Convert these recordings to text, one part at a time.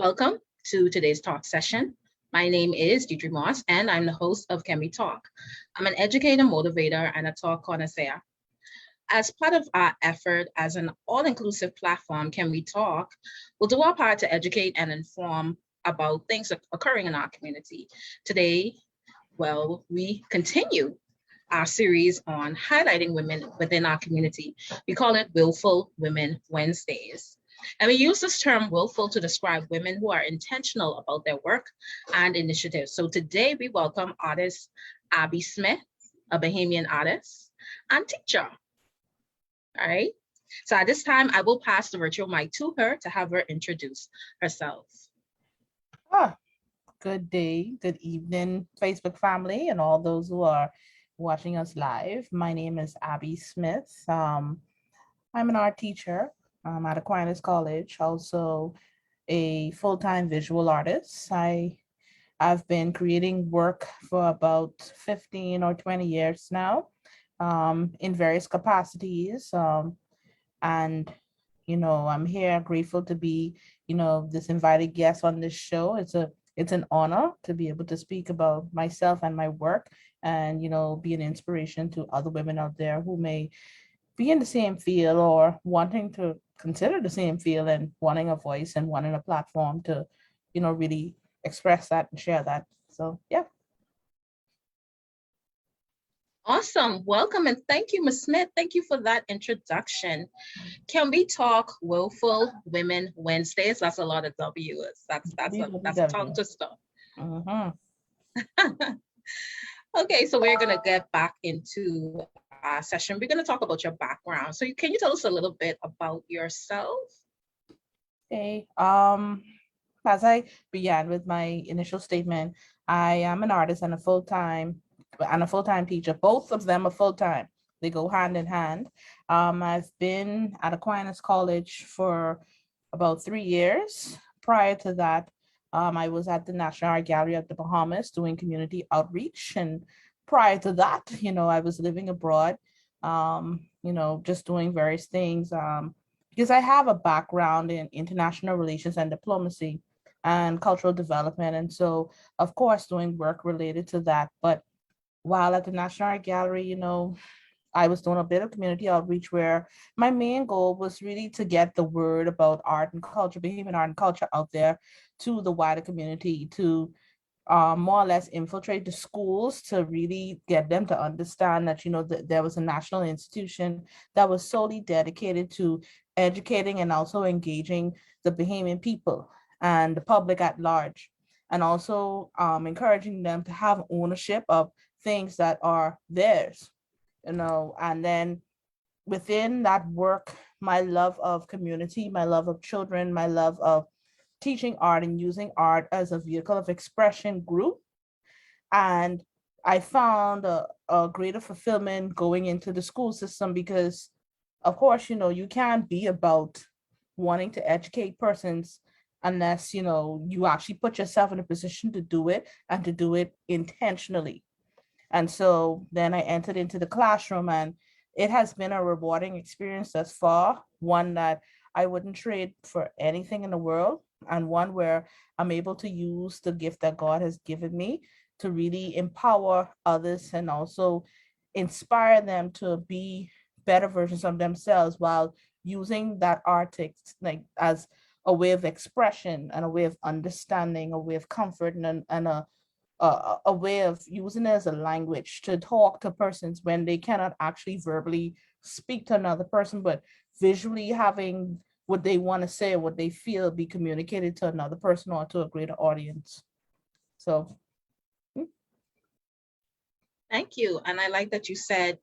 Welcome to today's talk session. My name is Deidre Moss, and I'm the host of Can We Talk? I'm an educator, motivator, and a talk connoisseur. As part of our effort as an all-inclusive platform, Can We Talk? We'll do our part to educate and inform about things occurring in our community. Today, we continue our series on highlighting women within our community. We call it Willful Women Wednesdays. And we use this term willful to describe women who are intentional about their work and initiatives. So today we welcome artist Abby Smith, a Bahamian artist and teacher. All right. So at this time, I will pass the virtual mic to her to have her introduce herself. Good day, good evening, Facebook family, and all those who are watching us live. My name is Abby Smith. I'm an art teacher at Aquinas College, also a full-time visual artist. I've been creating work for about 15 or 20 years now in various capacities. And I'm here grateful to be, this invited guest on this show. It's an honor to be able to speak about myself and my work and, be an inspiration to other women out there who may be in the same field or wanting to consider the same field and wanting a voice and wanting a platform to, really express that and share that. So, yeah. Awesome. Welcome and thank you, Ms. Smith. Thank you for that introduction. Can we talk Willful Women Wednesdays? That's a lot of W's. That's a tongue twister. Okay, so we're gonna get back into our session. We're gonna talk about your background. So can you tell us a little bit about yourself? Okay. As I began with my initial statement, I am an artist and a full-time teacher. Both of them are full-time. They go hand in hand. I've been at Aquinas College for about 3 years. Prior to that, I was at the National Art Gallery of the Bahamas doing community outreach. And prior to that, I was living abroad, just doing various things because I have a background in international relations and diplomacy and cultural development. And so, of course, doing work related to that. But while at the National Art Gallery, I was doing a bit of community outreach where my main goal was really to get the word about art and culture, Bahamian art and culture out there to the wider community, to more or less infiltrate the schools to really get them to understand that, that there was a national institution that was solely dedicated to educating and also engaging the Bahamian people and the public at large, and also encouraging them to have ownership of things that are theirs, and then within that work, my love of community, my love of children, my love of teaching art and using art as a vehicle of expression grew. And I found a greater fulfillment going into the school system because, of course, you can't be about wanting to educate persons unless, you actually put yourself in a position to do it and to do it intentionally. And so then I entered into the classroom, and it has been a rewarding experience thus far, one that I wouldn't trade for anything in the world, and one where I'm able to use the gift that God has given me to really empower others and also inspire them to be better versions of themselves while using that art like as a way of expression and a way of understanding, a way of comfort, and a way of using it as a language to talk to persons when they cannot actually verbally speak to another person, but visually having what they want to say or what they feel be communicated to another person or to a greater audience. So. Thank you. And I like that you said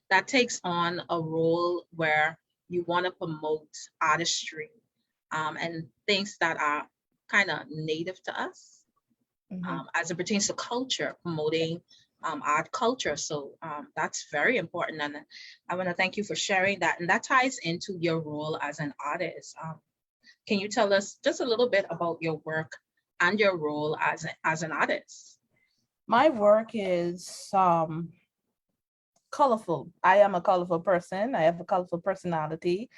that takes on a role where you want to promote artistry and things that are kind of native to us. As it pertains to culture, promoting art culture. So that's very important. And I want to thank you for sharing that. And that ties into your role as an artist. Can you tell us just a little bit about your work and your role as an artist? My work is colorful. I am a colorful person. I have a colorful personality.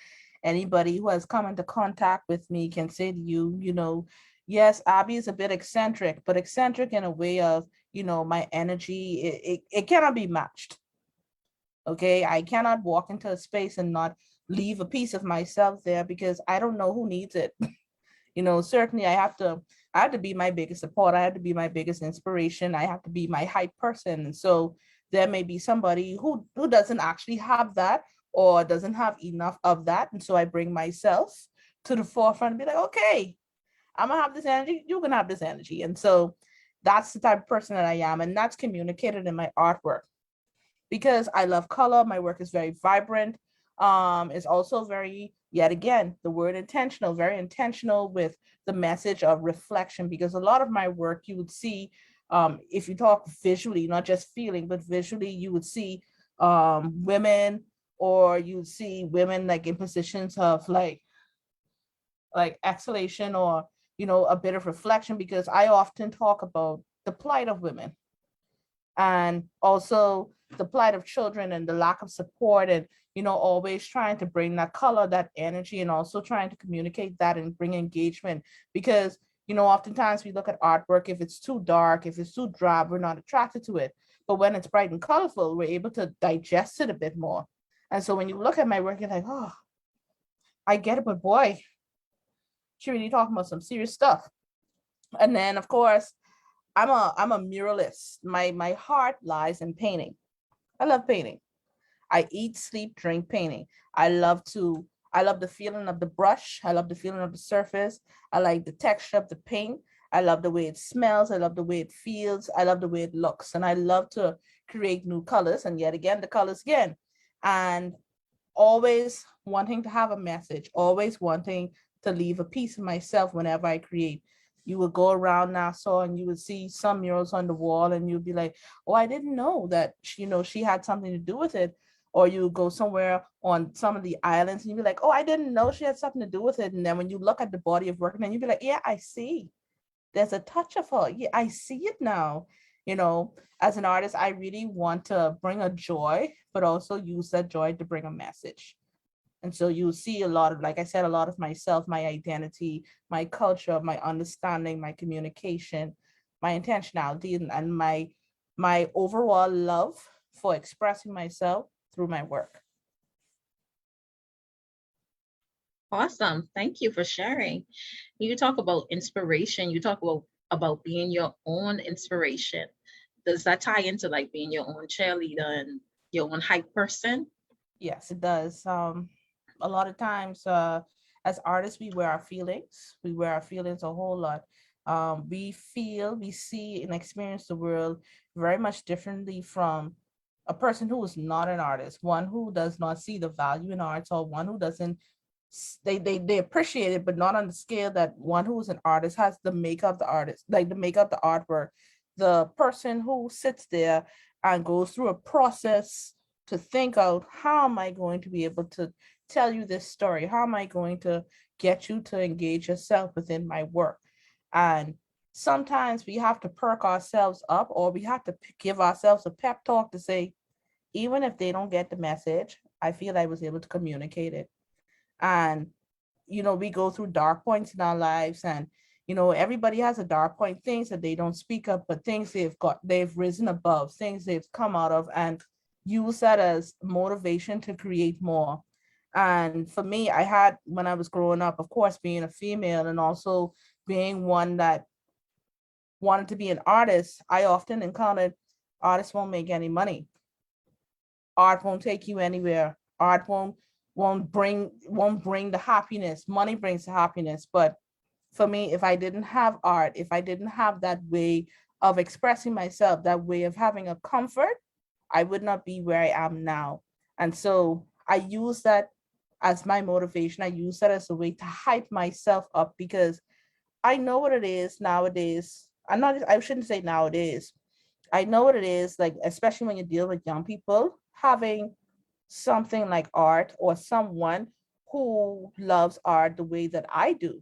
Anybody who has come into contact with me can say to you, yes, Abby is a bit eccentric, but eccentric in a way of, my energy, it cannot be matched. Okay. I cannot walk into a space and not leave a piece of myself there because I don't know who needs it. Certainly I have to be my biggest support. I have to be my biggest inspiration. I have to be my hype person. And so there may be somebody who doesn't actually have that or doesn't have enough of that. And so I bring myself to the forefront and be like, okay, I'm gonna have this energy, you can have this energy. And so that's the type of person that I am. And that's communicated in my artwork because I love color. My work is very vibrant. It's also very, yet again, the word intentional, very intentional with the message of reflection. Because a lot of my work, you would see, if you talk visually, not just feeling, but visually, you would see women, or you would see women like in positions of like exhalation, or a bit of reflection, because I often talk about the plight of women and also the plight of children and the lack of support, and always trying to bring that color, that energy, and also trying to communicate that and bring engagement. Because oftentimes we look at artwork, if it's too dark, if it's too drab, we're not attracted to it. But when it's bright and colorful, we're able to digest it a bit more. And so when you look at my work, you're like, oh, I get it, but boy, she really talking about some serious stuff. And then of course, I'm a muralist. My heart lies in painting. I love painting. I eat, sleep, drink painting. I love the feeling of the brush. I love the feeling of the surface. I like the texture of the paint. I love the way it smells. I love the way it feels. I love the way it looks. And I love to create new colors. And yet again, the colors again. And always wanting to have a message, always wanting to leave a piece of myself whenever I create. You would go around Nassau and you would see some murals on the wall and you'd be like, oh, I didn't know that, she had something to do with it. Or you would go somewhere on some of the islands and you'd be like, oh, I didn't know she had something to do with it. And then when you look at the body of work, and then you'd be like, yeah, I see. There's a touch of her. Yeah, I see it now. You know, as an artist, I really want to bring a joy, but also use that joy to bring a message. And so you see a lot of, like I said, a lot of myself, my identity, my culture, my understanding, my communication, my intentionality, and my overall love for expressing myself through my work. Awesome. Thank you for sharing. You talk about inspiration. You talk about being your own inspiration. Does that tie into like being your own cheerleader and your own hype person? Yes, it does. A lot of times, as artists, we wear our feelings. We wear our feelings a whole lot. We feel, we see, and experience the world very much differently from a person who is not an artist, one who does not see the value in arts, or one who doesn't. They appreciate it, but not on the scale that one who is an artist has the make of the artist, like the make of the artwork. The person who sits there and goes through a process to think out, how am I going to be able to tell you this story? How am I going to get you to engage yourself within my work? And sometimes we have to perk ourselves up, or we have to give ourselves a pep talk to say, even if they don't get the message, I feel I was able to communicate it. And we go through dark points in our lives, and everybody has a dark point, things that they don't speak of, but things they've risen above, things they've come out of, and use that as motivation to create more. And for me, I had, when I was growing up, of course, being a female and also being one that wanted to be an artist, I often encountered artists won't make any money. Art won't take you anywhere. Art won't bring the happiness. Money brings the happiness. But for me, if I didn't have art, if I didn't have that way of expressing myself, that way of having a comfort, I would not be where I am now. And so I use that as my motivation. I use that as a way to hype myself up, because I know what it is nowadays. I shouldn't say nowadays. I know what it is, like, especially when you deal with young people, having something like art, or someone who loves art the way that I do,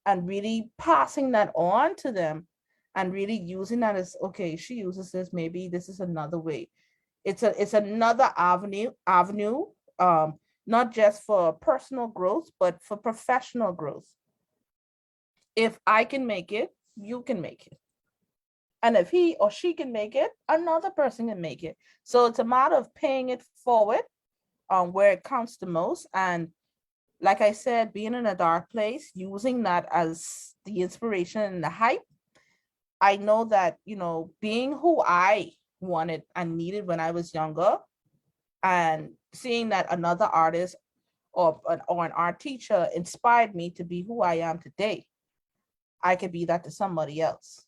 and really passing that on to them, and really using that as, okay, she uses this, maybe this is another way. It's another avenue, um not just for personal growth, but for professional growth. If I can make it, you can make it. And if he or she can make it, another person can make it. So it's a matter of paying it forward where it counts the most. And like I said, being in a dark place, using that as the inspiration and the hype, I know that, being who I wanted and needed when I was younger, and seeing that another artist or an art teacher inspired me to be who I am today, I could be that to somebody else.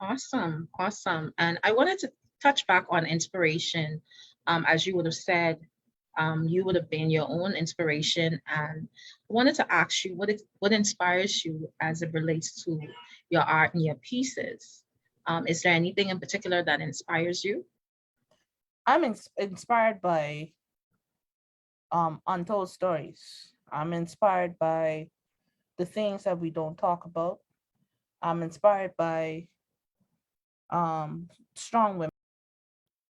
Awesome, awesome. And I wanted to touch back on inspiration. As you would have said, you would have been your own inspiration. And I wanted to ask you what inspires you as it relates to your art and your pieces. Is there anything in particular that inspires you? I'm inspired by untold stories. I'm inspired by the things that we don't talk about. I'm inspired by strong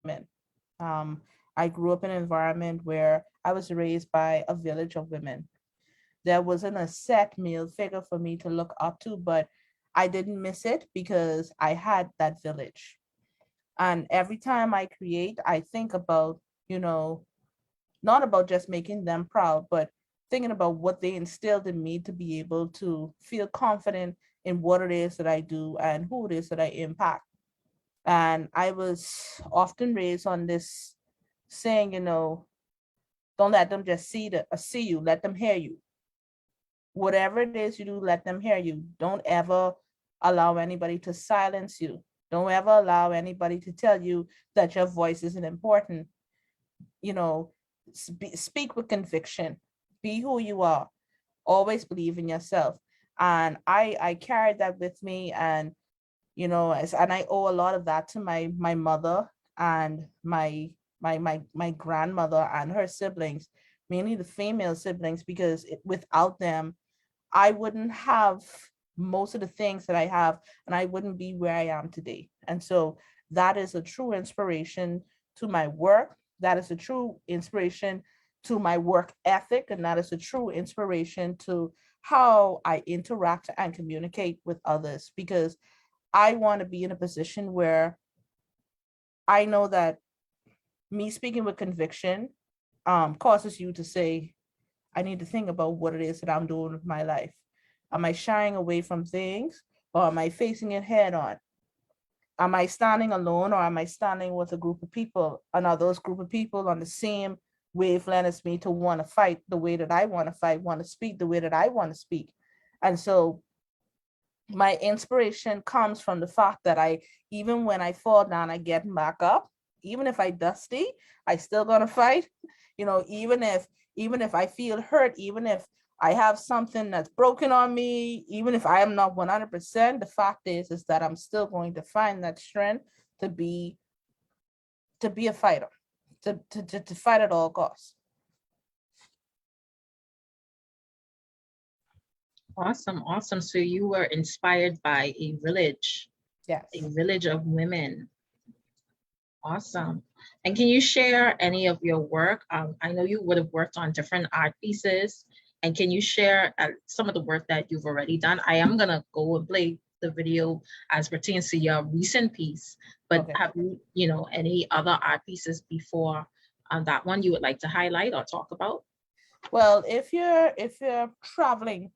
women. I grew up in an environment where I was raised by a village of women. There wasn't a set male figure for me to look up to, but I didn't miss it because I had that village. And every time I create, I think about, not about just making them proud, but thinking about what they instilled in me to be able to feel confident in what it is that I do and who it is that I impact. And I was often raised on this saying, don't let them just see you, let them hear you. Whatever it is you do, let them hear you. Don't ever allow anybody to silence you. Don't ever allow anybody to tell you that your voice isn't important. You know, speak with conviction. Be who you are. Always believe in yourself. And I carried that with me, and and I owe a lot of that to my mother and my grandmother and her siblings, mainly the female siblings, because without them, I wouldn't have most of the things that I have, and I wouldn't be where I am today. And so that is a true inspiration to my work. That is a true inspiration to my work ethic, and that is a true inspiration to how I interact and communicate with others, because I want to be in a position where I know that me speaking with conviction causes you to say, I need to think about what it is that I'm doing with my life. Am I shying away from things, or am I facing it head on? Am I standing alone, or am I standing with a group of people? And are those group of people on the same wavelength as me to want to fight the way that I want to fight, want to speak the way that I want to speak? And so my inspiration comes from the fact that even when I fall down, I get back up. Even if I dusty, I still gonna fight. Even if I feel hurt, even if I have something that's broken on me, even if I am not 100%, the fact is that I'm still going to find that strength to be a fighter, to fight at all costs. Awesome, awesome. So you were inspired by a village. Yes. A village of women. Awesome. And can you share any of your work? I know you would have worked on different art pieces. And can you share some of the work that you've already done? I am going to go and play the video as pertains to your recent piece, but okay. Have you, any other art pieces before that one you would like to highlight or talk about? Well, if you're traveling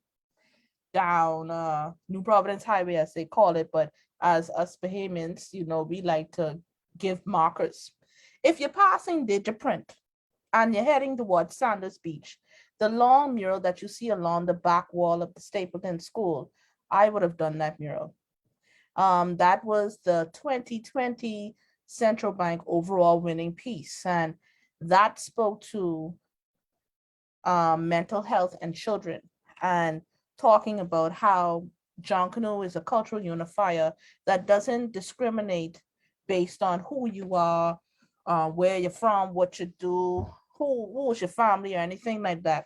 down New Providence Highway, as they call it, but as us Bahamians, we like to give markers. If you're passing Digiprint and you're heading towards Sanders Beach, the long mural that you see along the back wall of the Stapleton School, I would have done that mural. That was the 2020 Central Bank overall winning piece, and that spoke to mental health and children, and talking about how John Canoe is a cultural unifier that doesn't discriminate based on who you are, where you're from, what you do, who's your family, or anything like that.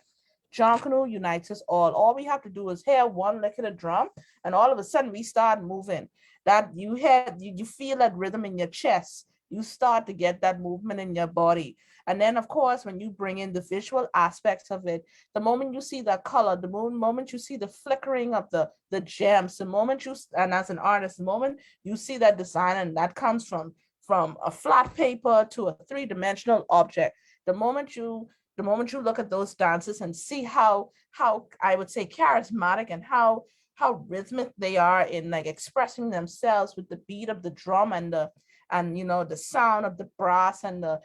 John Canoe unites us all. All we have to do is hear one lick of the drum, and all of a sudden we start moving. That you feel that rhythm in your chest. You start to get that movement in your body. And then, of course, when you bring in the visual aspects of it, the moment you see that color, the moment you see the flickering of the gems, the moment you, and as an artist, the moment you see that design, and that comes from a flat paper to a three-dimensional object, the moment you look at those dances and see how I would say charismatic and how rhythmic they are in like expressing themselves with the beat of the drum and the sound of the brass and the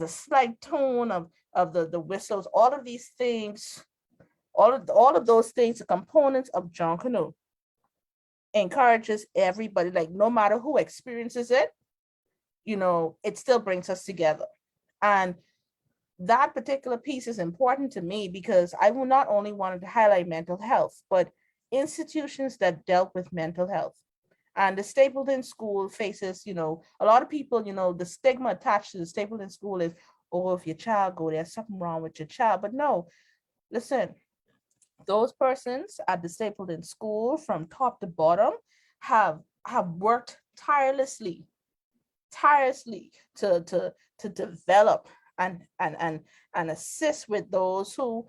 slight tone of the whistles, all of these things, all of those things, the components of John Canoe encourages everybody, like no matter who experiences it, it still brings us together. And that particular piece is important to me because I will not only wanted to highlight mental health, but institutions that dealt with mental health. And the Stapleton School faces, a lot of people, the stigma attached to the Stapleton School is, oh, if your child go, there's something wrong with your child. But no, listen, those persons at the Stapleton School from top to bottom have worked tirelessly to develop and assist with those who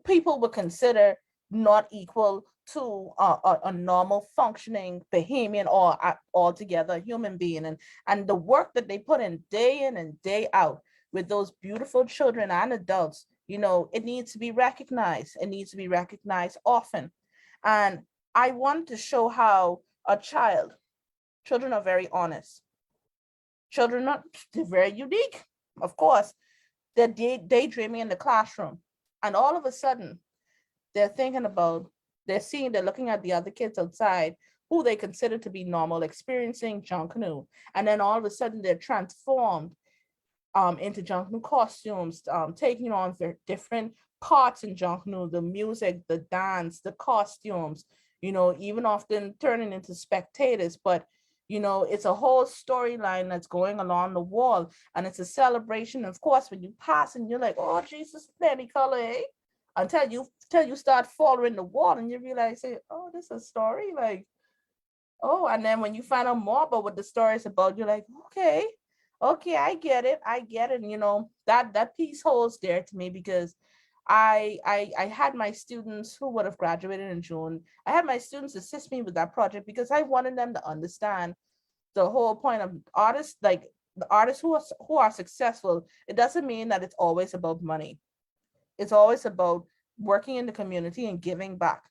people would consider not equal to a normal functioning Bahamian or altogether human being, and the work that they put in and day out with those beautiful children and adults, it needs to be recognized. It needs to be recognized often. And I want to show how children are very honest. Children are, they're very unique. Of course, they're daydreaming in the classroom. And all of a sudden, they're looking at the other kids outside who they consider to be normal, experiencing John Canoe. And then all of a sudden, they're transformed into John Canoe costumes, taking on their different parts in John Canoe, the music, the dance, the costumes, even often turning into spectators. But it's a whole storyline that's going along the wall, and it's a celebration. Of course, when you pass and you're like, oh, Jesus, plenty color, eh? Until you start following the wall and you realize, oh, this is a story, like, oh, and then when you find out more about what the story is about, you're like, okay, I get it. And that piece holds there to me because I had my students who would have graduated in June. I had my students assist me with that project because I wanted them to understand the whole point of artists, like the artists who are successful. It doesn't mean that it's always about money. It's always about working in the community and giving back.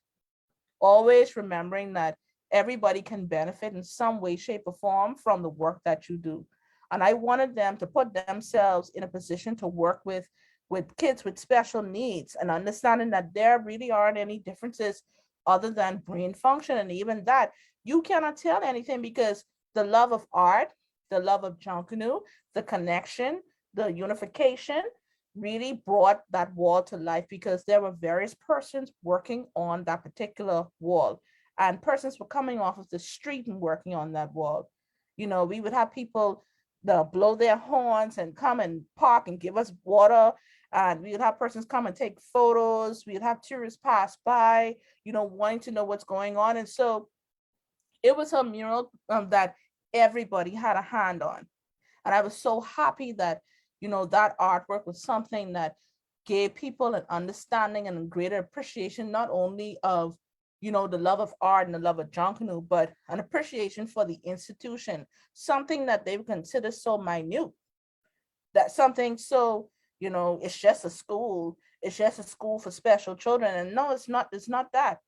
Always remembering that everybody can benefit in some way, shape, or form from the work that you do. And I wanted them to put themselves in a position to work with kids with special needs and understanding that there really aren't any differences other than brain function. And even that, you cannot tell anything because the love of art, the love of John Canoe, the connection, the unification really brought that wall to life because there were various persons working on that particular wall, and persons were coming off of the street and working on that wall. We would have people blow their horns and come and park and give us water. And we would have persons come and take photos. We'd have tourists pass by, wanting to know what's going on. And so it was a mural that everybody had a hand on. And I was so happy that, that artwork was something that gave people an understanding and a greater appreciation, not only of, the love of art and the love of John Canoe, but an appreciation for the institution, something that they would consider so minute, that something so, it's just a school. It's just a school for special children. And no, it's not that.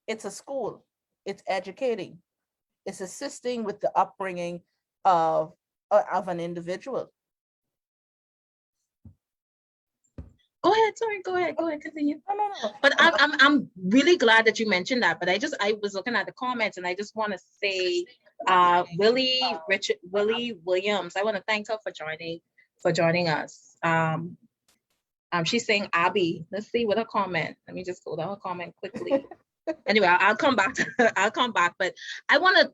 It's a school. It's educating. It's assisting with the upbringing of an individual. Go ahead, sorry, go ahead, continue. No. But I'm really glad that you mentioned that. But I was looking at the comments and I just want to say, Willie Williams, I want to thank her for joining us. She's saying Abby. Let's see what her comment. Let me just go to her comment quickly. Anyway, I'll come back. I'll come back. But I want to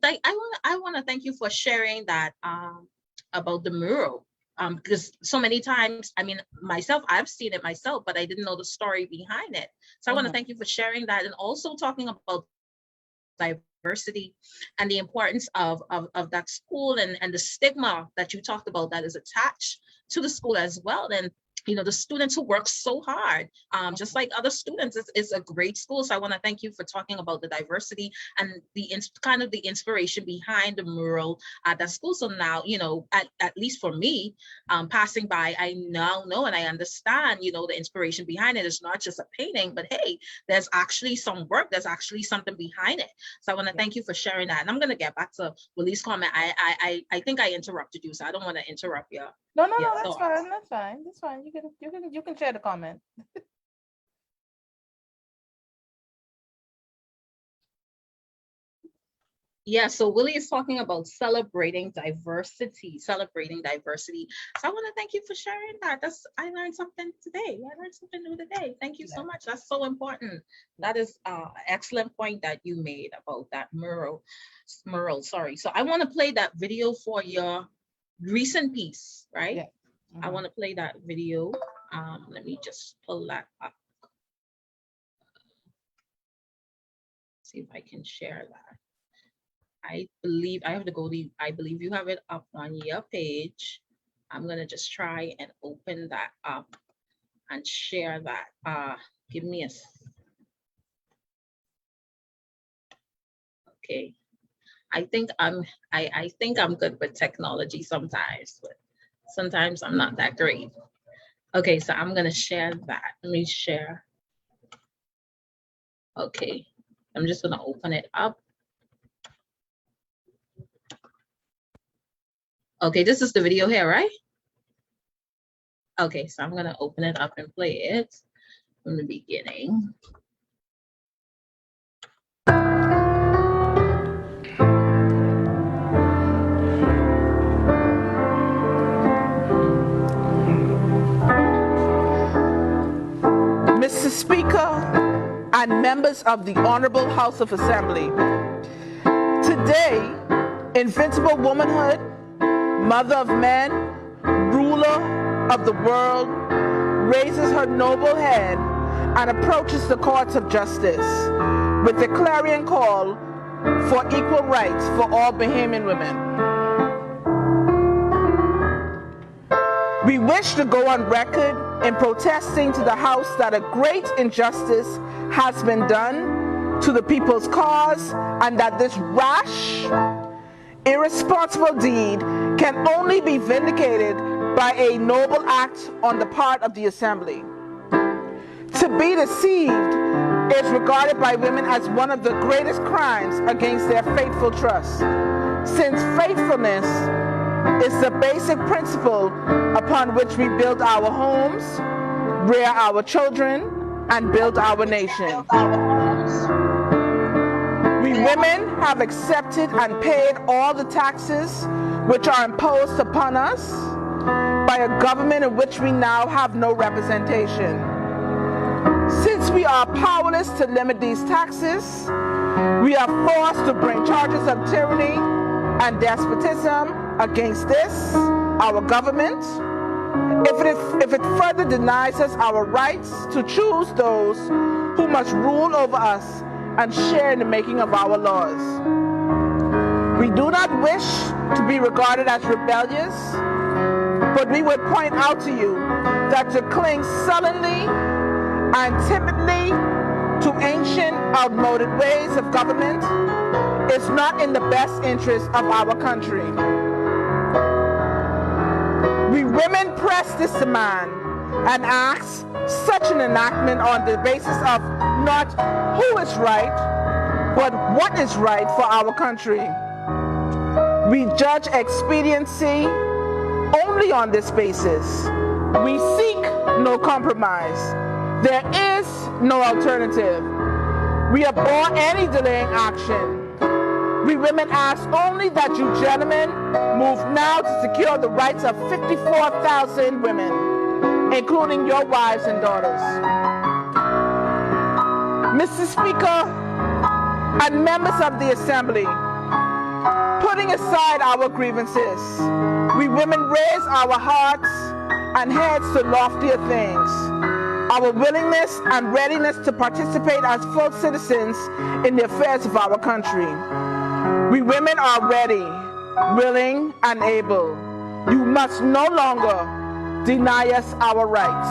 thank you for sharing that about the mural. Because so many times, I mean, myself, I've seen it myself, but I didn't know the story behind it. So I want to thank you for sharing that and also talking about diversity and the importance of that school and the stigma that you talked about that is attached to the school as well. And the students who work so hard, just like other students, it's a great school. So I want to thank you for talking about the diversity and the kind of the inspiration behind the mural at that school. So now, at least for me, passing by, I now know and I understand, the inspiration behind it. It's not just a painting, but hey, there's actually some work, there's actually something behind it. So I want to thank you for sharing that. And I'm going to get back to Willie's comment. I think I interrupted you, so I don't want to interrupt you. No, that's fine. That's fine. That's fine. You can share the comment. Yeah, so Willie is talking about celebrating diversity. So I want to thank you for sharing that. I learned something today. I learned something new today. Thank you so much. That's so important. That is an excellent point that you made about that mural. Sorry. So I want to play that video for your recent piece, right? Yeah. I want to play that video. Let me just pull that up. See if I can share that. I believe I have to go to, I believe you have it up on your page. I'm gonna just try and open that up and share that. Give me a, okay. I think I'm good with technology sometimes, but sometimes I'm not that great. Okay, so I'm gonna share that. Let me share. Okay, I'm just gonna open it up. Okay, this is the video here, right? Okay, so I'm gonna open it up and play it from the beginning. Mr. Speaker and members of the Honorable House of Assembly, today, Invincible Womanhood, Mother of Men, Ruler of the world, raises her noble head and approaches the courts of justice with a clarion call for equal rights for all Bahamian women. We wish to go on record in protesting to the House that a great injustice has been done to the people's cause and that this rash, irresponsible deed can only be vindicated by a noble act on the part of the Assembly. To be deceived is regarded by women as one of the greatest crimes against their faithful trust, since faithfulness is the basic principle upon which we build our homes, rear our children, and build our nation. We women have accepted and paid all the taxes which are imposed upon us by a government in which we now have no representation. Since we are powerless to limit these taxes, we are forced to bring charges of tyranny and despotism against this, our government, if it further denies us our rights to choose those who must rule over us and share in the making of our laws. We do not wish to be regarded as rebellious, but we would point out to you that to cling sullenly and timidly to ancient, outmoded ways of government is not in the best interest of our country. We women press this demand and ask such an enactment on the basis of not who is right, but what is right for our country. We judge expediency only on this basis. We seek no compromise. There is no alternative. We abhor any delaying action. We women ask only that you gentlemen move now to secure the rights of 54,000 women, including your wives and daughters. Mr. Speaker and members of the Assembly, putting aside our grievances, we women raise our hearts and heads to loftier things our willingness and readiness to participate as full citizens in the affairs of our country. We women are ready, willing, and able. You must no longer deny us our rights.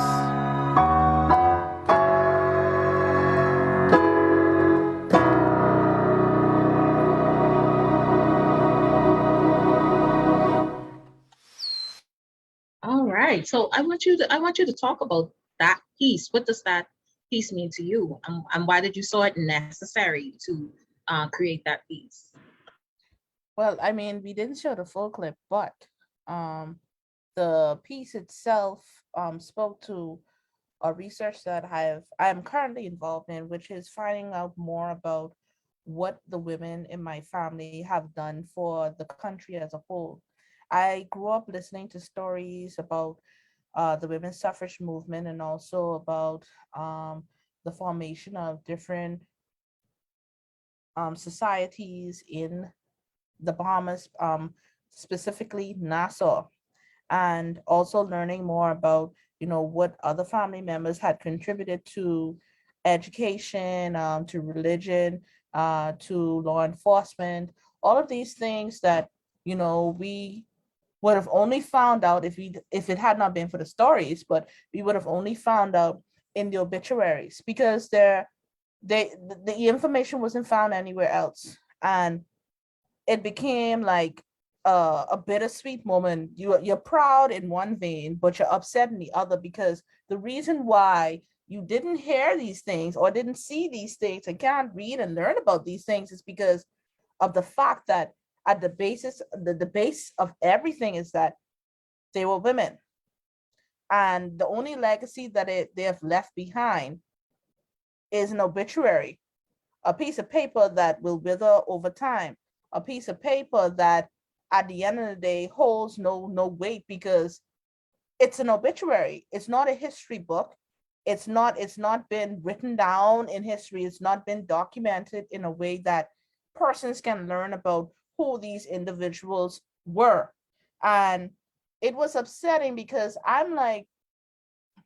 All right. So I want you to talk about that piece. What does that piece mean to you, and why did you saw it necessary to create that piece? Well, I mean, we didn't show the full clip, but the piece itself spoke to a research that I am currently involved in, which is finding out more about what the women in my family have done for the country as a whole. I grew up listening to stories about the women's suffrage movement and also about the formation of different societies in the Bahamas, specifically Nassau, and also learning more about what other family members had contributed to education, to religion, to law enforcement, all of these things that we would have only found out if it had not been for the stories, but we would have only found out in the obituaries because they the information wasn't found anywhere else, and it became like a bittersweet moment. You're proud in one vein, but you're upset in the other because the reason why you didn't hear these things or didn't see these things and can't read and learn about these things is because of the fact that at the base of everything is that they were women, and the only legacy that they have left behind is an obituary, a piece of paper that will wither over time, a piece of paper that at the end of the day holds no weight because it's an obituary. It's not a history book. It's not been written down in history. It's not been documented in a way that persons can learn about who these individuals were. And it was upsetting because I'm like,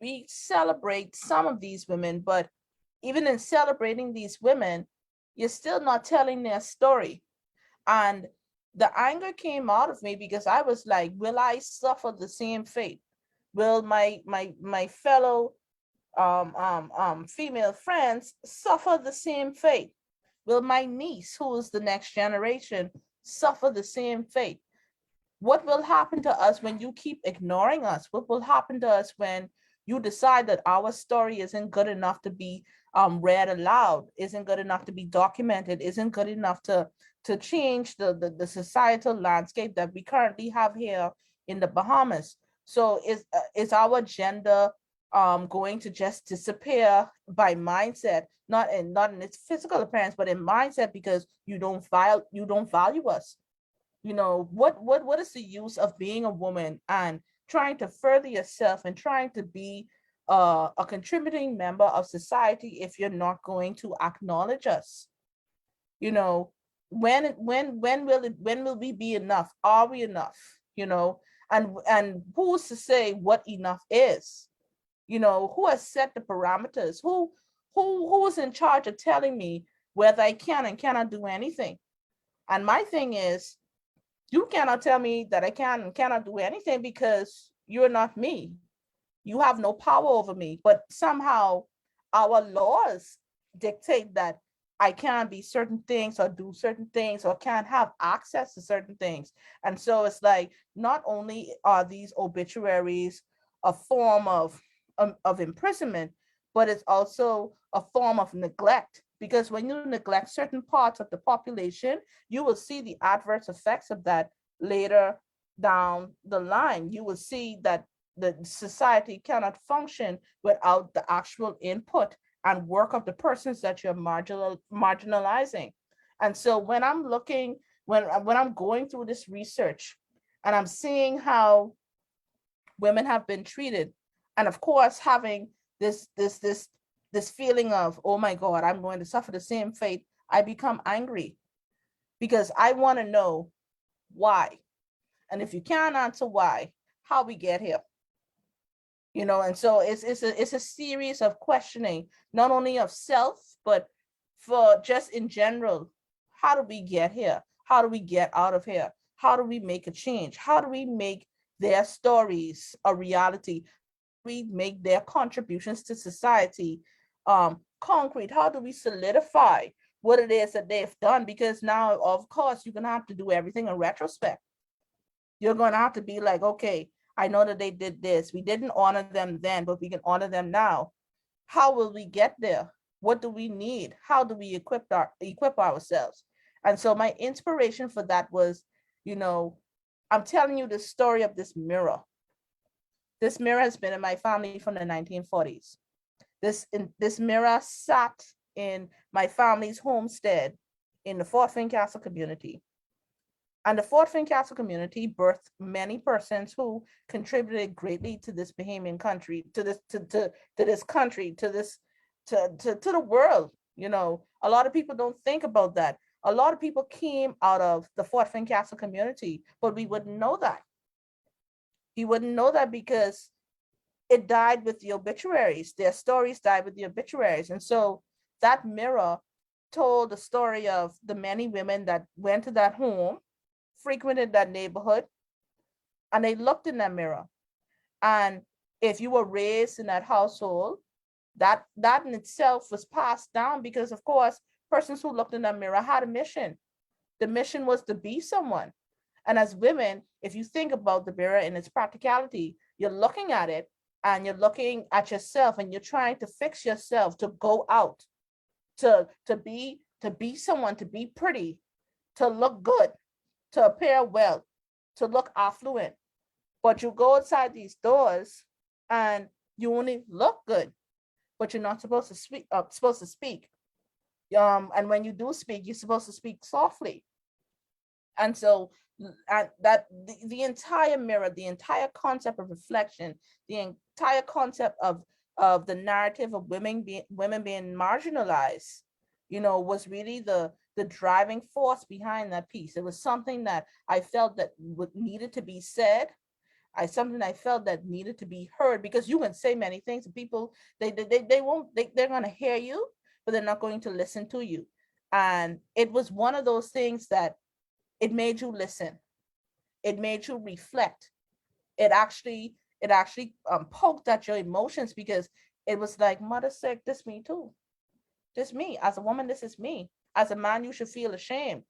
we celebrate some of these women, but even in celebrating these women, you're still not telling their story. And the anger came out of me because I was like, will I suffer the same fate? Will my fellow female friends suffer the same fate? Will my niece, who is the next generation, suffer the same fate? What will happen to us when you keep ignoring us? What will happen to us when you decide that our story isn't good enough to be read aloud, isn't good enough to be documented, isn't good enough to change the societal landscape that we currently have here in the Bahamas? So is our gender going to just disappear by mindset, not in its physical appearance, but in mindset because you don't value us? What is the use of being a woman and trying to further yourself and trying to be a contributing member of society if you're not going to acknowledge us? you know when will we be enough? Are we enough? And who's to say what enough is? Who has set the parameters? Who is in charge of telling me whether I can and cannot do anything? And my thing is, you cannot tell me that I can and cannot do anything because you're not me. You have no power over me. But somehow our laws dictate that I can't be certain things or do certain things or can't have access to certain things. And so it's like, not only are these obituaries a form of imprisonment, but it's also a form of neglect. Because when you neglect certain parts of the population, you will see the adverse effects of that later down the line. You will see that the society cannot function without the actual input and work of the persons that you're marginalizing. And so when I'm going through this research and I'm seeing how women have been treated, and of course having this feeling of, oh my God, I'm going to suffer the same fate, I become angry because I want to know why. And if you can't answer why, how we get here. you know. And so it's a series of questioning, not only of self, but for just in general. How do we get here? How do we get out of here? How do we make a change? How do we make their stories a reality? We make their contributions to society concrete? How do we solidify what it is that they've done? Because now, of course, you're gonna have to do everything in retrospect. You're gonna have to be like, okay, I know that they did this. We didn't honor them then, but we can honor them now. How will we get there? What do we need? How do we equip ourselves? And so my inspiration for that was, you know, I'm telling you the story of this mirror. This mirror has been in my family from the 1940s. This mirror sat in my family's homestead in the Fort Fincastle community. And the Fort Fincastle community birthed many persons who contributed greatly to this Bahamian country, to this country, to the world. You know, a lot of people don't think about that. A lot of people came out of the Fort Fincastle community, but we wouldn't know that. You wouldn't know that because it died with the obituaries. Their stories died with the obituaries. And so that mirror told the story of the many women that went to that home, frequented that neighborhood, and they looked in that mirror. And if you were raised in that household, that in itself was passed down because, of course, persons who looked in that mirror had a mission. The mission was to be someone. And as women, if you think about the mirror in its practicality, you're looking at it and you're looking at yourself and you're trying to fix yourself to go out, to be someone, to be pretty, to look good, to appear well, to look affluent. But you go outside these doors and you only look good, but you're not supposed to speak. And when you do speak, you're supposed to speak softly. And so that the entire mirror, the entire concept of reflection, the entire concept of the narrative of women being marginalized, you know, was really the driving force behind that piece. It was something that I felt that needed to be said. Something I felt that needed to be heard, because you can say many things and people, they're going to hear you, but they're not going to listen to you. And it was one of those things that it made you listen. It made you reflect. It actually poked at your emotions, because it was like, mother said, this me too. This me. As a woman, this is me. As a man, you should feel ashamed.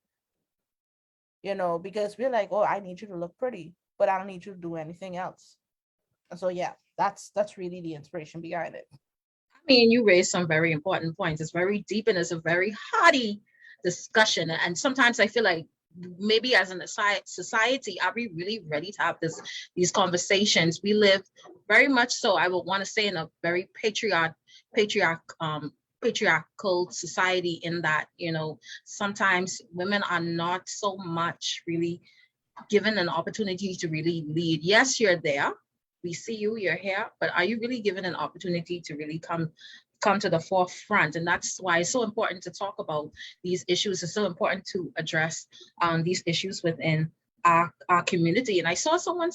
You know, because we're like, oh, I need you to look pretty, but I don't need you to do anything else. And so, yeah, that's really the inspiration behind it. I mean, you raised some very important points. It's very deep and it's a very hearty discussion. And sometimes I feel like maybe as a society, are we really ready to have these conversations? We live very much so, I would want to say, in a very patriarchal society, in that, you know, sometimes women are not so much really given an opportunity to really lead. Yes, you're there. We see you, you're here, but are you really given an opportunity to really come to the forefront? And that's why it's so important to talk about these issues. It's so important to address these issues within our community. And I saw someone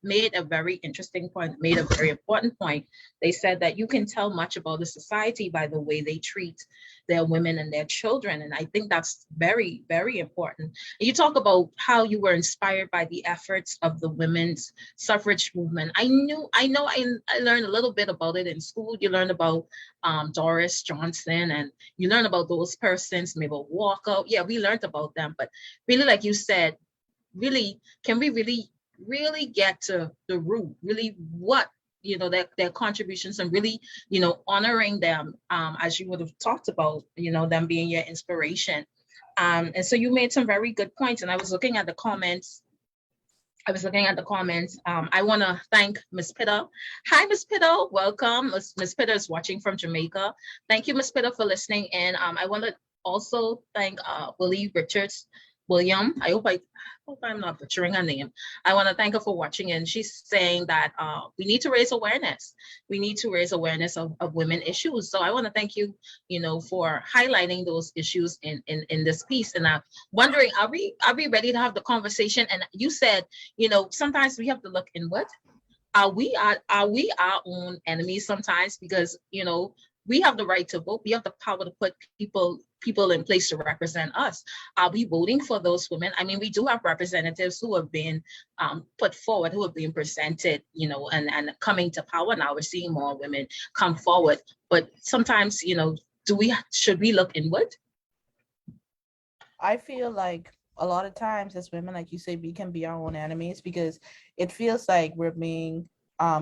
made a very interesting point, made a very important point. They said that you can tell much about the society by the way they treat their women and their children. And I think that's very, very important. And you talk about how you were inspired by the efforts of the women's suffrage movement. I learned a little bit about it in school. You learned about Doris Johnson, and you learn about those persons, maybe Walker. Yeah, we learned about them. But really, like you said, really, can we really get to the root, really what, you know, their contributions, and really, you know, honoring them, as you would have talked about, you know, them being your inspiration. And so you made some very good points. And I was looking at the comments. I want to thank Miss Pitta. Hi, Miss Pitta. Welcome. Miss Pitta is watching from Jamaica. Thank you, Miss Pitta, for listening in. I want to also thank William. I hope I'm not butchering her name. I want to thank her for watching, and she's saying that we need to raise awareness. We need to raise awareness of women issues. So I want to thank you, you know, for highlighting those issues in this piece. And I'm wondering, are we ready to have the conversation? And you said, you know, sometimes we have to look inward, Are we our own enemies sometimes? Because we have the right to vote. We have the power to put people in place to represent us. Are we voting for those women? I mean, we do have representatives who have been put forward, who have been presented, and coming to power now. We're seeing more women come forward, but sometimes, should we look inward? I feel like a lot of times as women, like you say, we can be our own enemies because it feels like we're being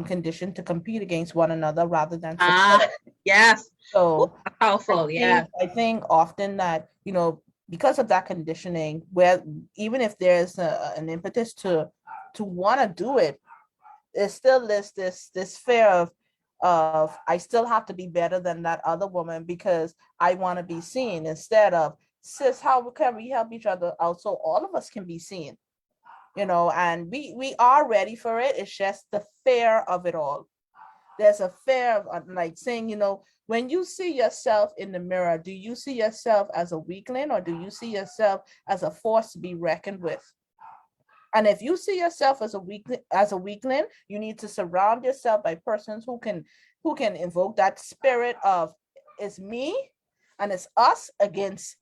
conditioned to compete against one another rather than support. Yes. Ooh, So powerful. Yeah. I think often that, because of that conditioning, where even if there's an impetus to want to do it, there's still this fear of I still have to be better than that other woman because I want to be seen, instead of, sis, how can we help each other out so all of us can be seen? And we are ready for it. It's just the fear of it all. There's a fear of, like, saying, when you see yourself in the mirror, do you see yourself as a weakling, or do you see yourself as a force to be reckoned with? And if you see yourself as a weakling, you need to surround yourself by persons who can invoke that spirit of, it's me and it's us against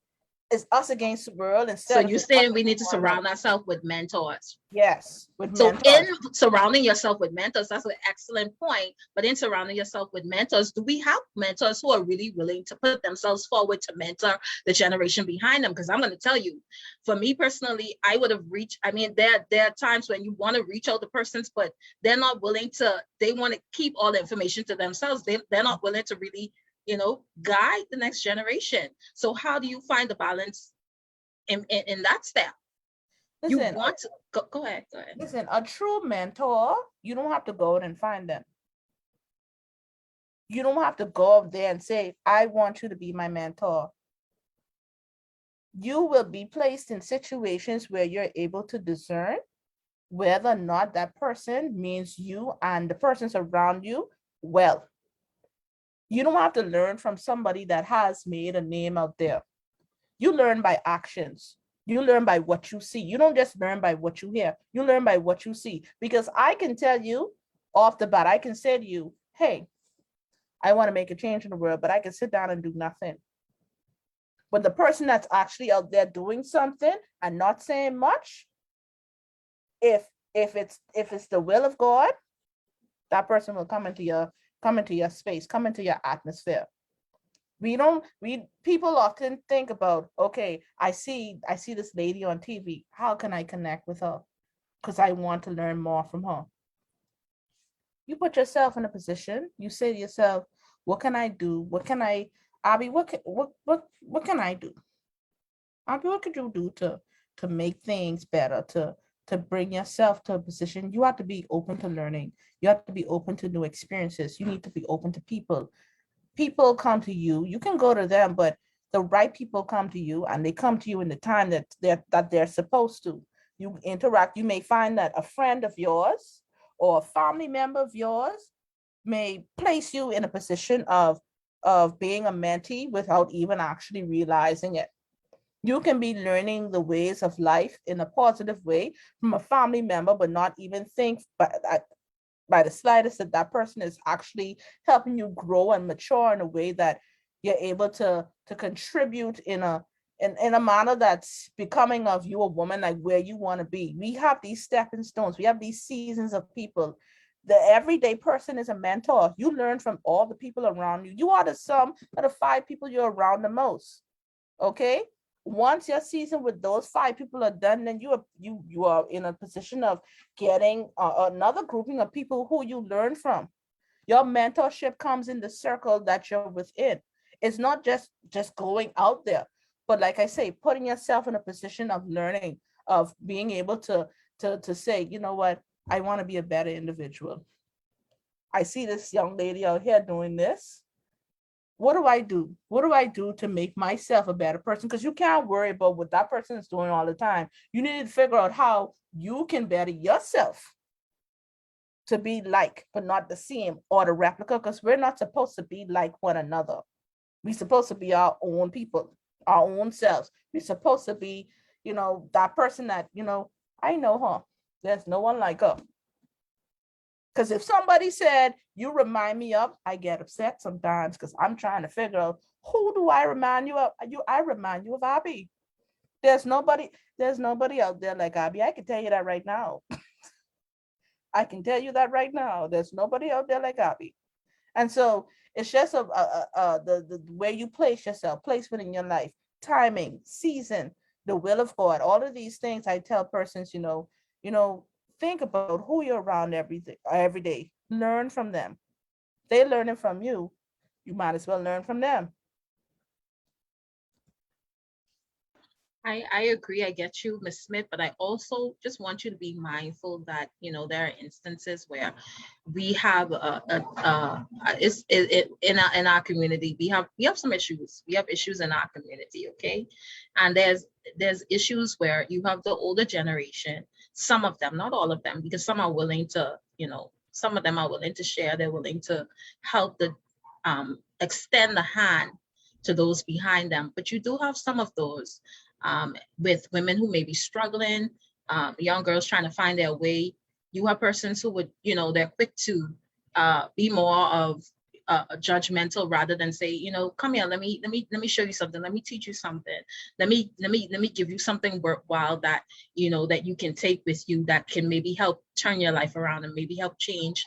the world, So instead of you're it's us saying we need against to one another. surround ourselves with mentors. Yes, with So in mentors. surrounding yourself with mentors, that's an excellent point. But in surrounding yourself with mentors, do we have mentors who are really willing to put themselves forward to mentor the generation behind them? Because I'm going to tell you, for me personally, I would have reached, I mean, there are times when you want to reach out to persons, but they're not willing to, they want to keep all the information to themselves. They're not willing to really, guide the next generation. So how do you find the balance in that step? You Listen, want to go ahead. listen, a true mentor, you don't have to go out and find them. You don't have to go up there and say, I want you to be my mentor. You will be placed in situations where you're able to discern whether or not that person means you and the persons around you well. You don't have to learn from somebody that has made a name out there. You learn by actions. You learn by what you see. You don't just learn by what you hear. You learn by what you see. Because I can tell you off the bat, I can say to you, hey, I want to make a change in the world, but I can sit down and do nothing. But the person that's actually out there doing something and not saying much, if it's the will of God, that person will come into your space, come into your atmosphere. We people often think about, okay, I see this lady on TV. How can I connect with her? Because I want to learn more from her. You put yourself in a position, you say to yourself, what can I do? What can I, Abby, what can I do? Abby, what could you do to make things better, to bring yourself to a position? You have to be open to learning. You have to be open to new experiences. You need to be open to people. People come to you. You can go to them, but the right people come to you, and they come to you in the time that they're supposed to. You interact. You may find that a friend of yours or a family member of yours may place you in a position of being a mentee without even actually realizing it. You can be learning the ways of life in a positive way from a family member, but not even think by the slightest that person is actually helping you grow and mature in a way that you're able to contribute in a manner that's becoming of you, a woman, like where you want to be. We have these stepping stones. We have these seasons of people. The everyday person is a mentor. You learn from all the people around you. You are the sum of the 5 people you're around the most. Okay. Once your season with those 5 people are done, then you are in a position of getting another grouping of people who you learn from. Your mentorship comes in the circle that you're within. It's not just going out there, but like I say, putting yourself in a position of learning, of being able to say, you know what, I want to be a better individual. I see this young lady out here doing this. What do I do? What do I do to make myself a better person? Because you can't worry about what that person is doing all the time. You need to figure out how you can better yourself to be like, but not the same or the replica, because we're not supposed to be like one another. We're supposed to be our own people, our own selves. We're supposed to be, that person that, I know her. There's no one like her. Because if somebody said, you remind me of, I get upset sometimes because I'm trying to figure out, who do I remind you of? I remind you of Abby. There's nobody, there's nobody out there like Abby. I can tell you that right now. I can tell you that right now. There's nobody out there like Abby. And so it's just the way you place yourself, placement in your life, timing, season, the will of God, all of these things. I tell persons, think about who you're around every day. Learn from them. They're learning from you. You might as well learn from them. I agree. I get you, Ms. Smith, but I also just want you to be mindful that, there are instances where we have in our community, we have some issues. We have issues in our community, okay? And there's issues where you have the older generation, some of them, not all of them, because some are willing to, some of them are willing to share, they're willing to help extend the hand to those behind them. But you do have some of those with women who may be struggling, young girls trying to find their way. You have persons who would, they're quick to be more of judgmental rather than say, come here, let me show you something, let me teach you something, let me give you something worthwhile that that you can take with you, that can maybe help turn your life around and maybe help change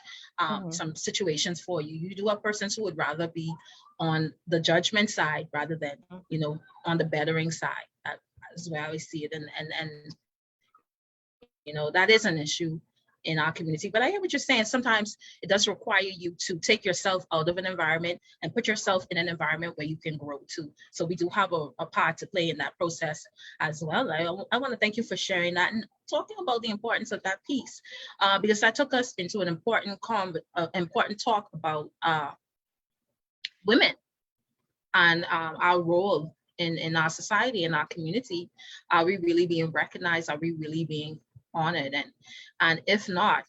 some situations for you. You do have persons who would rather be on the judgment side rather than on the bettering side. That is where I see it, and that is an issue in our community. But I hear what you're saying. Sometimes it does require you to take yourself out of an environment and put yourself in an environment where you can grow too. So we do have a part to play in that process as well. I want to thank you for sharing that and talking about the importance of that piece, because that took us into an important talk about women and our role in our society, in our community. Are we really being recognized? Are we really being honored? And if not,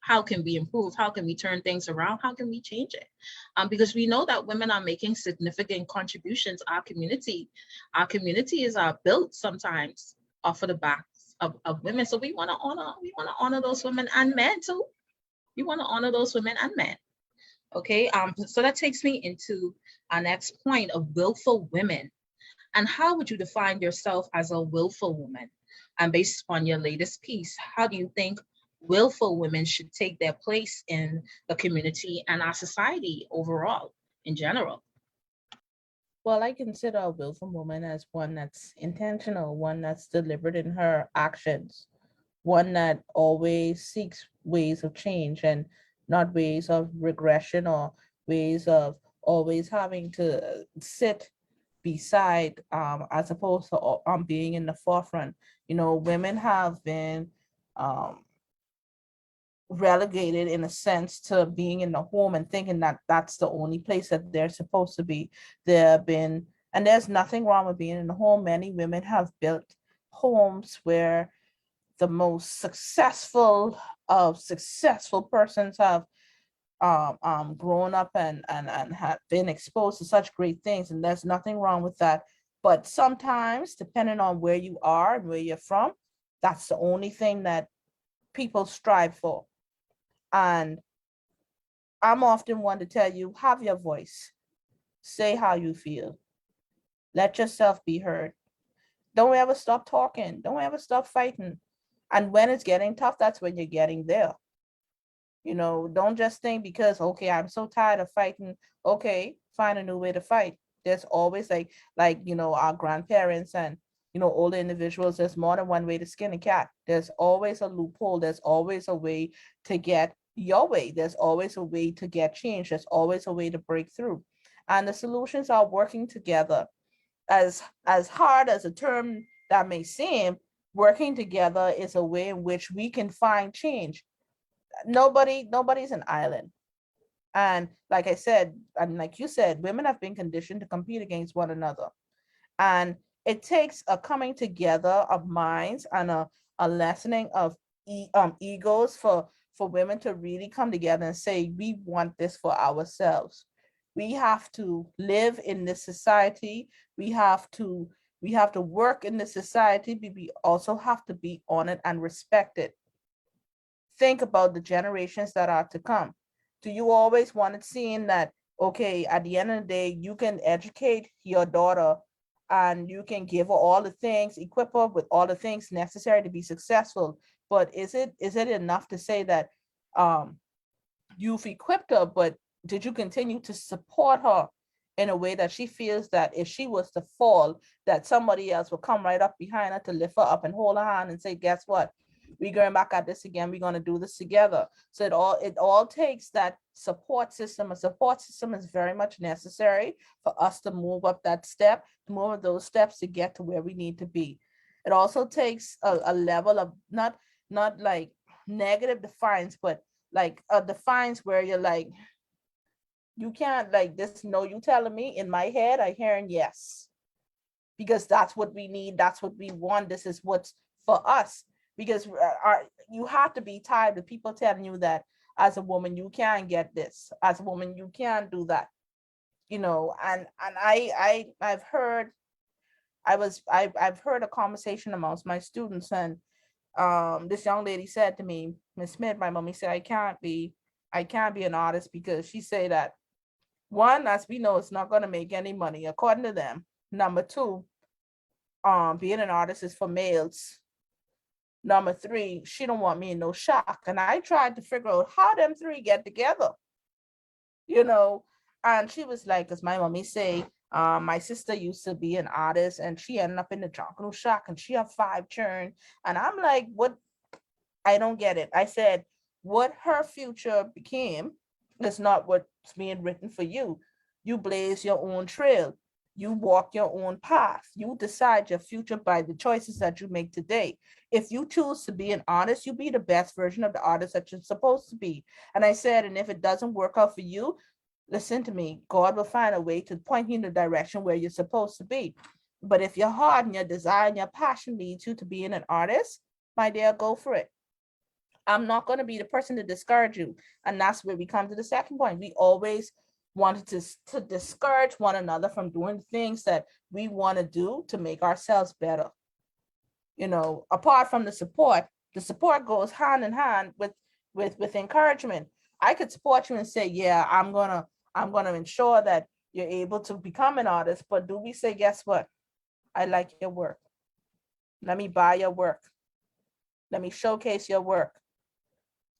how can we improve? How can we turn things around? How can we change it? Because we know that women are making significant contributions. Our communities are built sometimes off of the backs of women. So we want to honor those women and men too. We want to honor those women and men. Okay, so that takes me into our next point of willful women. And how would you define yourself as a willful woman? And based on your latest piece, how do you think willful women should take their place in the community and our society overall, in general? Well, I consider a willful woman as one that's intentional, one that's deliberate in her actions, one that always seeks ways of change and not ways of regression or ways of always having to sit beside, as opposed to being in the forefront. Women have been relegated in a sense to being in the home and thinking that that's the only place that they're supposed to be. And there's nothing wrong with being in the home. Many women have built homes where the most successful of successful persons have grown up and have been exposed to such great things, and there's nothing wrong with that. But sometimes, depending on where you are and where you're from, that's the only thing that people strive for. And I'm often one to tell you, have your voice, say how you feel, let yourself be heard. Don't ever stop talking, don't ever stop fighting. And when it's getting tough, that's when you're getting there. Don't just think because, okay, I'm so tired of fighting. Okay, find a new way to fight. There's always our grandparents and, older individuals, there's more than one way to skin a cat. There's always a loophole. There's always a way to get your way. There's always a way to get change. There's always a way to break through. And the solutions are working together. As hard as a term that may seem, working together is a way in which we can find change. Nobody's an island. And like I said, and like you said, women have been conditioned to compete against one another. And it takes a coming together of minds and a lessening of egos for women to really come together and say, we want this for ourselves. We have to live in this society. We have to work in this society, but we also have to be honored and respected think about the generations that are to come? Do you always want it seen that, okay, at the end of the day, you can educate your daughter and you can give her all the things, equip her with all the things necessary to be successful. But is it enough to say that um, you've equipped her, but did you continue to support her in a way that she feels that if she was to fall, that somebody else will come right up behind her to lift her up and hold her hand and say, guess what? We're going back at this again. We're going to do this together. So it all takes that support system. A support system is very much necessary for us to move up that step, to move up those steps to get to where we need to be. It also takes a level of not like negative defiance, but like a defiance where you're like, you can't like this. No, you telling me in my head, I hearing yes, because that's what we need. That's what we want. This is what's for us. Because you have to be tired of people telling you that as a woman you can't get this, as a woman you can't do that. And I've heard I've heard a conversation amongst my students, and this young lady said to me, Miss Smith, my mommy said I can't be an artist because she say that one, as we know, it's not going to make any money according to them. Number two, being an artist is for males. Number three, she don't want me in no shock. And I tried to figure out how them three get together, you know. And she was like, because my mommy say, my sister used to be an artist and she ended up in the drunken shock and she have 5 children. And I'm like, what? I don't get it. I said, what her future became is not what's being written for you. You blaze your own trail. You walk your own path. You decide your future by the choices that you make today. If you choose to be an artist, you be the best version of the artist that you're supposed to be. And I said, and if it doesn't work out for you, listen to me. God will find a way to point you in the direction where you're supposed to be. But if your heart and your desire and your passion leads you to being an artist, my dear, go for it. I'm not going to be the person to discourage you. And that's where we come to the second point. We always wanted to discourage one another from doing things that we want to do to make ourselves better. Apart from the support goes hand in hand with encouragement. I could support you and say, yeah, I'm gonna ensure that you're able to become an artist. But do we say, guess what? I like your work. Let me buy your work. Let me showcase your work.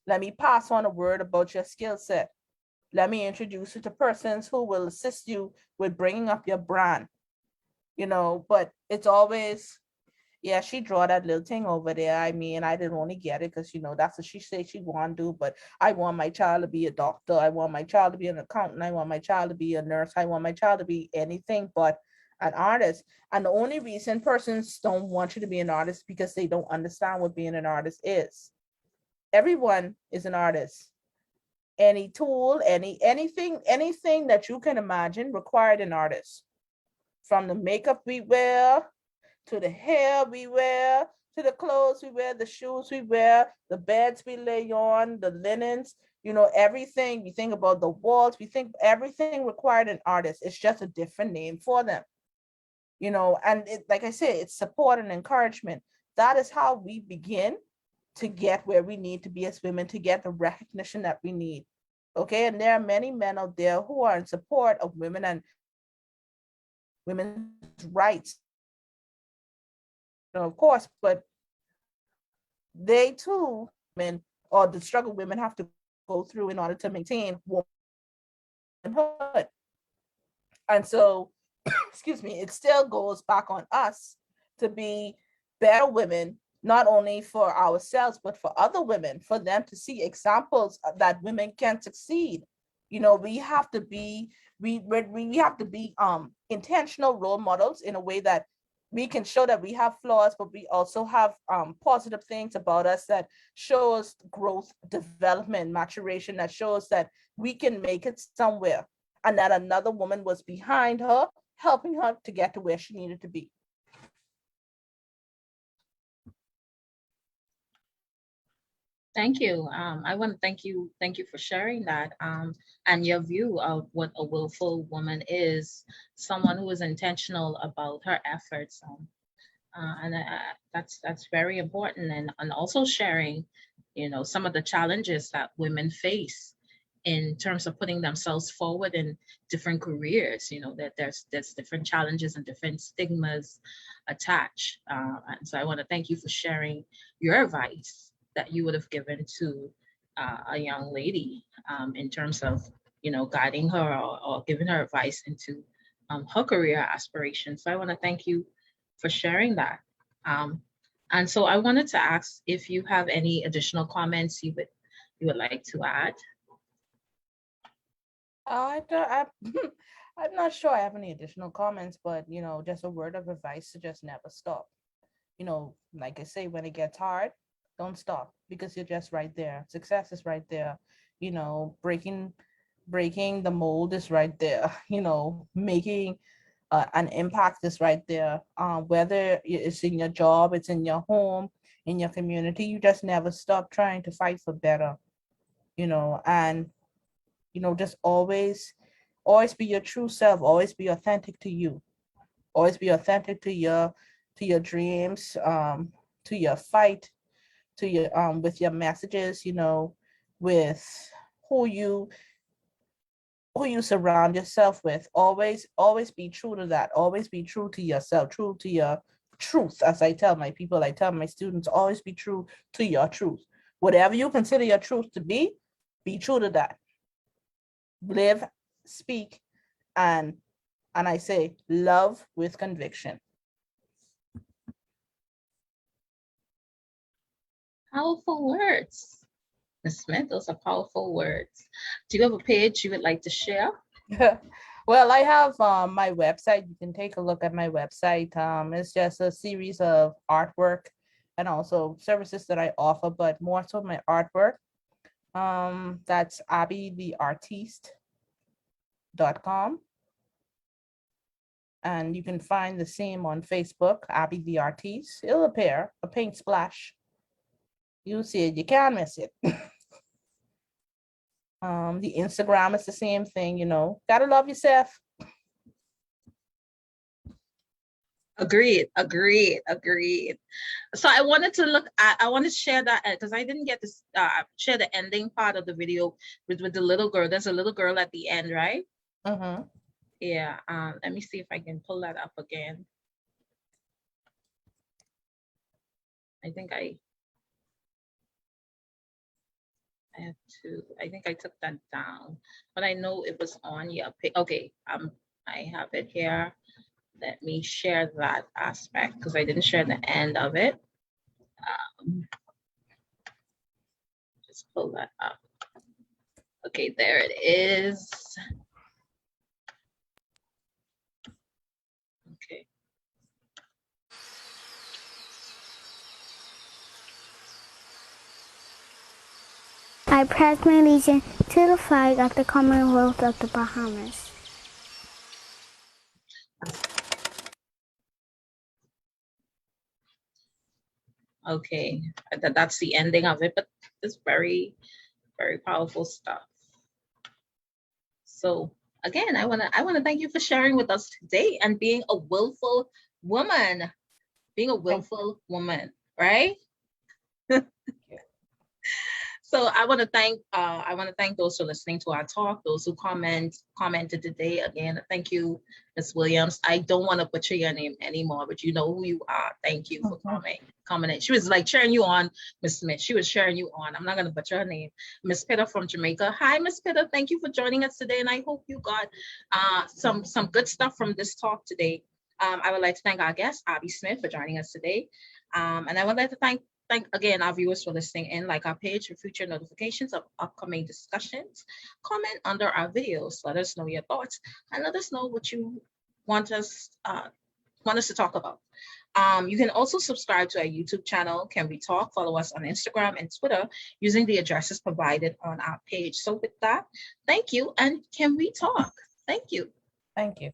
Let me pass on a word about your skill set. Let me introduce you to persons who will assist you with bringing up your brand. But it's always, yeah, she draw that little thing over there. I mean, I didn't only get it because, that's what she said she want to do. But I want my child to be a doctor. I want my child to be an accountant. I want my child to be a nurse. I want my child to be anything but an artist. And the only reason persons don't want you to be an artist because they don't understand what being an artist is. Everyone is an artist. Any tool, anything that you can imagine required an artist. From the makeup we wear, to the hair we wear, to the clothes we wear, the shoes we wear, the beds we lay on, the linens, everything. We think about the walls, we think everything required an artist. It's just a different name for them. And like I said, it's support and encouragement. That is how we begin to get where we need to be as women, to get the recognition that we need. Okay, and there are many men out there who are in support of women and women's rights, of course, but they too, men, or the struggle women have to go through in order to maintain womanhood. And so, excuse me, it still goes back on us to be better women, not only for ourselves, but for other women, for them to see examples that women can succeed. We have to be, we have to be intentional role models in a way that we can show that we have flaws, but we also have positive things about us that shows growth, development, maturation, that shows that we can make it somewhere and that another woman was behind her, helping her to get to where she needed to be. Thank you. I want to thank you for sharing that, and your view of what a willful woman is, someone who is intentional about her efforts. And that's very important, and also sharing you know, some of the challenges that women face in terms of putting themselves forward in different careers, you know, that there's different challenges and different stigmas attached. And so I want to thank you for sharing your advice that you would have given to a young lady in terms of, you know, guiding her or giving her advice into her career aspirations. So I want to thank you for sharing that. And so I wanted to ask if you have any additional comments you would like to add. I'm not sure I have any additional comments, but you know, just a word of advice to just never stop. You know, like I say, when it gets hard, don't stop because you're just right there. Success is right there. You know, breaking the mold is right there. You know, making an impact is right there. Whether it's in your job, it's in your home, in your community, you just never stop trying to fight for better. You know, and you know, just always be your true self, always be authentic to you, always be authentic to your dreams, to your fight, to your with your messages, you know, with who you surround yourself with. Always be true to that. Always be true to yourself, true to your truth. As I tell my people, I tell my students, always be true to your truth. Whatever you consider your truth to be true to that. Live, speak, and I say love with conviction. Powerful words. Ms. Smith, those are powerful words. Do you have a page you would like to share? Well, I have my website. You can take a look at my website. It's just a series of artwork and also services that I offer, but more so my artwork. That's bbytheartist.com. And you can find the same on Facebook, Abby the Artiste. It'll appear, a paint splash. You'll see it, you can't miss it. The Instagram is the same thing, you know. Gotta love yourself. Agreed. So I wanted to share that because I didn't get to share the ending part of the video with the little girl. There's a little girl at the end, right? Mm-hmm. Yeah. Let me see if I can pull that up again. I think I have to. I think I took that down, but I know it was on your page. Okay. I have it here. Let me share that aspect because I didn't share the end of it. Just pull that up. Okay, there it is. Okay. I pledge my allegiance to the flag of the Commonwealth of the Bahamas. Okay, that's the ending of it, but it's very, very powerful stuff. So again, I wanna thank you for sharing with us today and being a willful woman, right? So I want to thank those who are listening to our talk, those who commented today. Again, thank you, Ms. Williams. I don't want to butcher your name anymore, but you know who you are. Thank you for commenting. She was like cheering you on, Ms. Smith. She was cheering you on. I'm not going to butcher her name. Ms. Pitter from Jamaica. Hi, Ms. Pitter. Thank you for joining us today, and I hope you got some good stuff from this talk today. I would like to thank our guest, Abby Smith, for joining us today, and I would like to thank again our viewers for listening in. Like our page for future notifications of upcoming discussions. Comment under our videos. Let us know your thoughts and let us know what you want us to talk about. You can also subscribe to our YouTube channel, Can We Talk? Follow us on Instagram and Twitter using the addresses provided on our page. So with that, thank you, and can we talk? Thank you. Thank you.